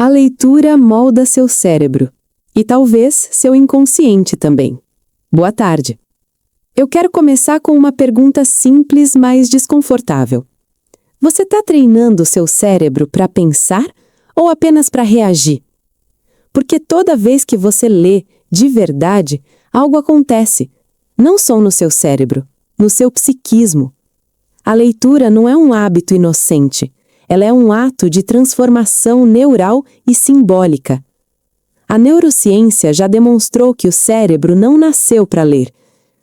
A leitura molda seu cérebro e talvez seu inconsciente também. Boa tarde. Eu quero começar com uma pergunta simples, mas desconfortável. Você está treinando seu cérebro para pensar ou apenas para reagir? Porque toda vez que você lê de verdade, algo acontece, não só no seu cérebro, no seu psiquismo. A leitura não é um hábito inocente, ela é um ato de transformação neural e simbólica. A neurociência já demonstrou que o cérebro não nasceu para ler.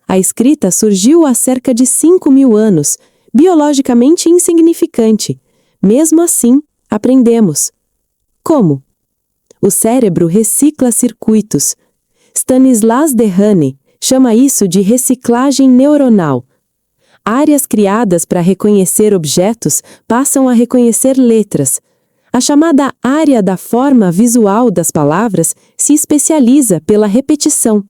A escrita surgiu há cerca de 5.000 anos, biologicamente insignificante. Mesmo assim, aprendemos. Como? O cérebro recicla circuitos. Stanislas Dehaene chama isso de reciclagem neuronal. Áreas criadas para reconhecer objetos passam a reconhecer letras. A chamada área da forma visual das palavras se especializa pela repetição.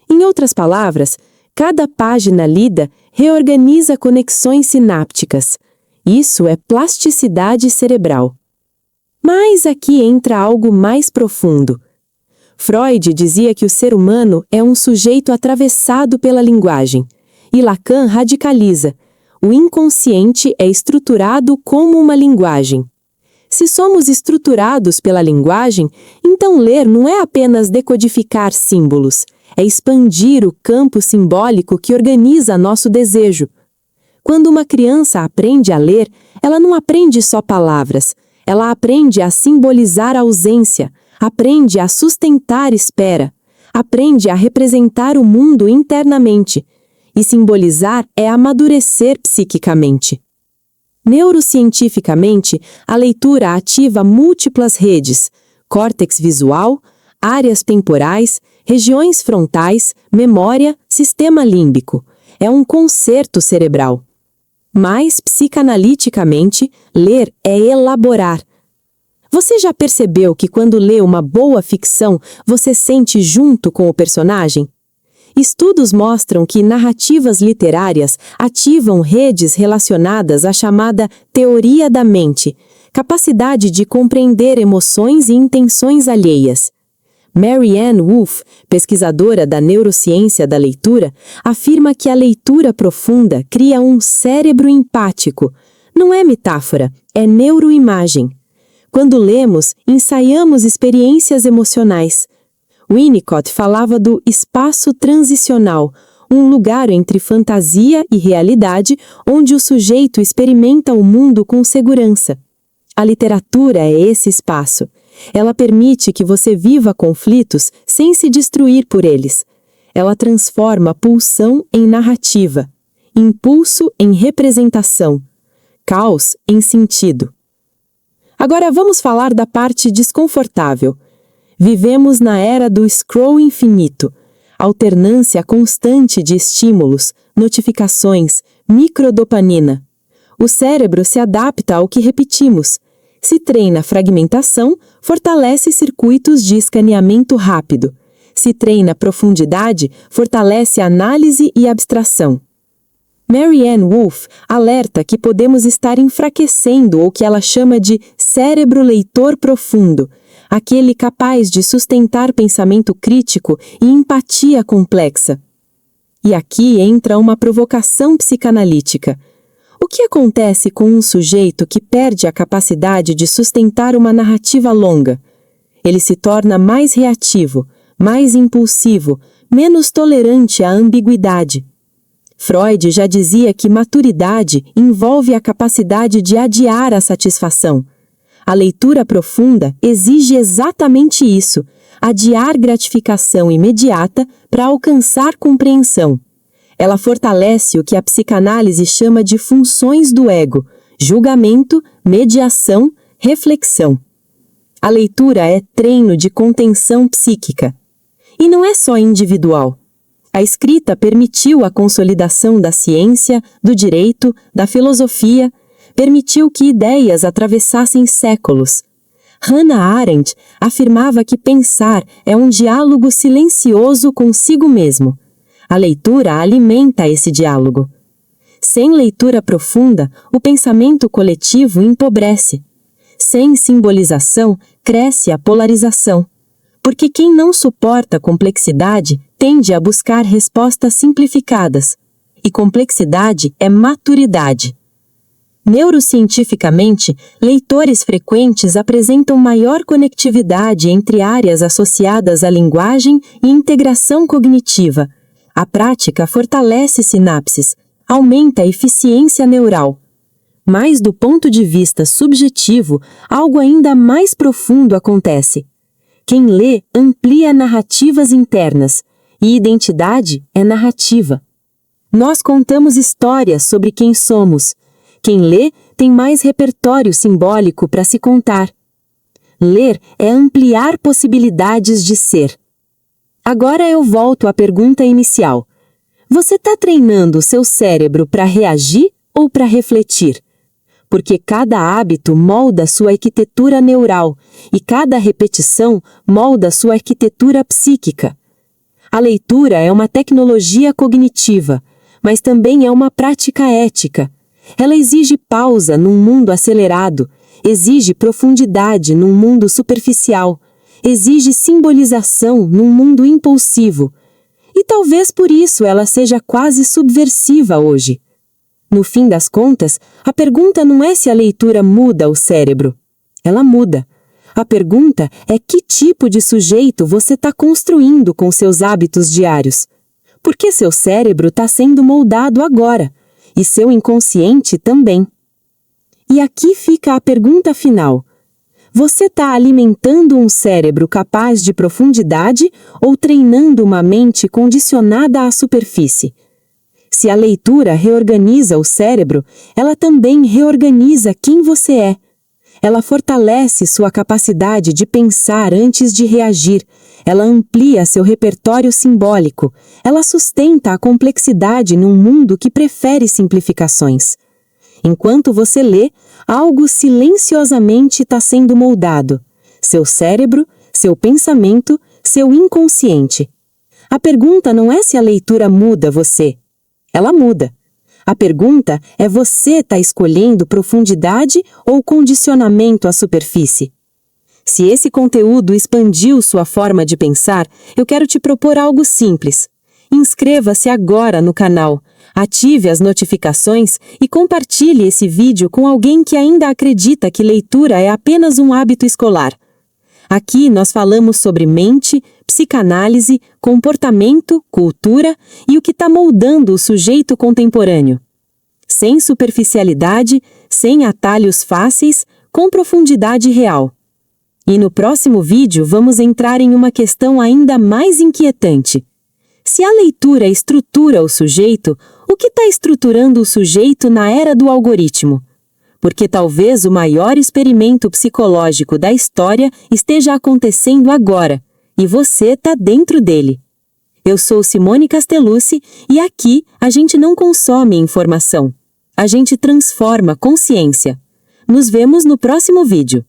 Em outras palavras, cada página lida reorganiza conexões sinápticas. Isso é plasticidade cerebral. Mas aqui entra algo mais profundo. Freud dizia que o ser humano é um sujeito atravessado pela linguagem, e Lacan radicaliza: o inconsciente é estruturado como uma linguagem. Se somos estruturados pela linguagem, então ler não é apenas decodificar símbolos, é expandir o campo simbólico que organiza nosso desejo. Quando uma criança aprende a ler, ela não aprende só palavras, ela aprende a simbolizar a ausência, aprende a sustentar espera, aprende a representar o mundo internamente. E simbolizar é amadurecer psiquicamente. Neurocientificamente, a leitura ativa múltiplas redes: córtex visual, áreas temporais, regiões frontais, memória, sistema límbico. É um concerto cerebral. Mas, psicanaliticamente, ler é elaborar. Você já percebeu que quando lê uma boa ficção, você sente junto com o personagem? Estudos mostram que narrativas literárias ativam redes relacionadas à chamada teoria da mente, capacidade de compreender emoções e intenções alheias. Marianne Wolf, pesquisadora da neurociência da leitura, afirma que a leitura profunda cria um cérebro empático. Não é metáfora, é neuroimagem. Quando lemos, ensaiamos experiências emocionais. Winnicott falava do espaço transicional, um lugar entre fantasia e realidade onde o sujeito experimenta o mundo com segurança. A literatura é esse espaço. Ela permite que você viva conflitos sem se destruir por eles. Ela transforma pulsão em narrativa, impulso em representação, caos em sentido. Agora vamos falar da parte desconfortável. Vivemos na era do scroll infinito, alternância constante de estímulos, notificações, microdopamina. O cérebro se adapta ao que repetimos. Se treina fragmentação, fortalece circuitos de escaneamento rápido. Se treina profundidade, fortalece análise e abstração. Marianne Wolf alerta que podemos estar enfraquecendo o que ela chama de cérebro leitor profundo, aquele capaz de sustentar pensamento crítico e empatia complexa. E aqui entra uma provocação psicanalítica. O que acontece com um sujeito que perde a capacidade de sustentar uma narrativa longa? Ele se torna mais reativo, mais impulsivo, menos tolerante à ambiguidade. Freud já dizia que maturidade envolve a capacidade de adiar a satisfação. A leitura profunda exige exatamente isso, adiar gratificação imediata para alcançar compreensão. Ela fortalece o que a psicanálise chama de funções do ego: julgamento, mediação, reflexão. A leitura é treino de contenção psíquica. E não é só individual. A escrita permitiu a consolidação da ciência, do direito, da filosofia, permitiu que ideias atravessassem séculos. Hannah Arendt afirmava que pensar é um diálogo silencioso consigo mesmo. A leitura alimenta esse diálogo. Sem leitura profunda, o pensamento coletivo empobrece. Sem simbolização, cresce a polarização. Porque quem não suporta complexidade tende a buscar respostas simplificadas. E complexidade é maturidade. Neurocientificamente, leitores frequentes apresentam maior conectividade entre áreas associadas à linguagem e integração cognitiva. A prática fortalece sinapses, aumenta a eficiência neural. Mas, do ponto de vista subjetivo, algo ainda mais profundo acontece. Quem lê amplia narrativas internas, e identidade é narrativa. Nós contamos histórias sobre quem somos. Quem lê tem mais repertório simbólico para se contar. Ler é ampliar possibilidades de ser. Agora eu volto à pergunta inicial. Você está treinando o seu cérebro para reagir ou para refletir? Porque cada hábito molda sua arquitetura neural e cada repetição molda sua arquitetura psíquica. A leitura é uma tecnologia cognitiva, mas também é uma prática ética. Ela exige pausa num mundo acelerado, exige profundidade num mundo superficial, exige simbolização num mundo impulsivo. E talvez por isso ela seja quase subversiva hoje. No fim das contas, a pergunta não é se a leitura muda o cérebro. Ela muda. A pergunta é que tipo de sujeito você está construindo com seus hábitos diários. Porque seu cérebro está sendo moldado agora. E seu inconsciente também. E aqui fica a pergunta final. Você está alimentando um cérebro capaz de profundidade ou treinando uma mente condicionada à superfície? Se a leitura reorganiza o cérebro, ela também reorganiza quem você é. Ela fortalece sua capacidade de pensar antes de reagir. Ela amplia seu repertório simbólico. Ela sustenta a complexidade num mundo que prefere simplificações. Enquanto você lê, algo silenciosamente está sendo moldado. Seu cérebro, seu pensamento, seu inconsciente. A pergunta não é se a leitura muda você. Ela muda. A pergunta é: você está escolhendo profundidade ou condicionamento à superfície? Se esse conteúdo expandiu sua forma de pensar, eu quero te propor algo simples. Inscreva-se agora no canal, ative as notificações e compartilhe esse vídeo com alguém que ainda acredita que leitura é apenas um hábito escolar. Aqui nós falamos sobre mente, psicanálise, comportamento, cultura e o que está moldando o sujeito contemporâneo. Sem superficialidade, sem atalhos fáceis, com profundidade real. E no próximo vídeo vamos entrar em uma questão ainda mais inquietante. Se a leitura estrutura o sujeito, o que está estruturando o sujeito na era do algoritmo? Porque talvez o maior experimento psicológico da história esteja acontecendo agora, e você está dentro dele. Eu sou Simone Castellucci e aqui a gente não consome informação. A gente transforma consciência. Nos vemos no próximo vídeo.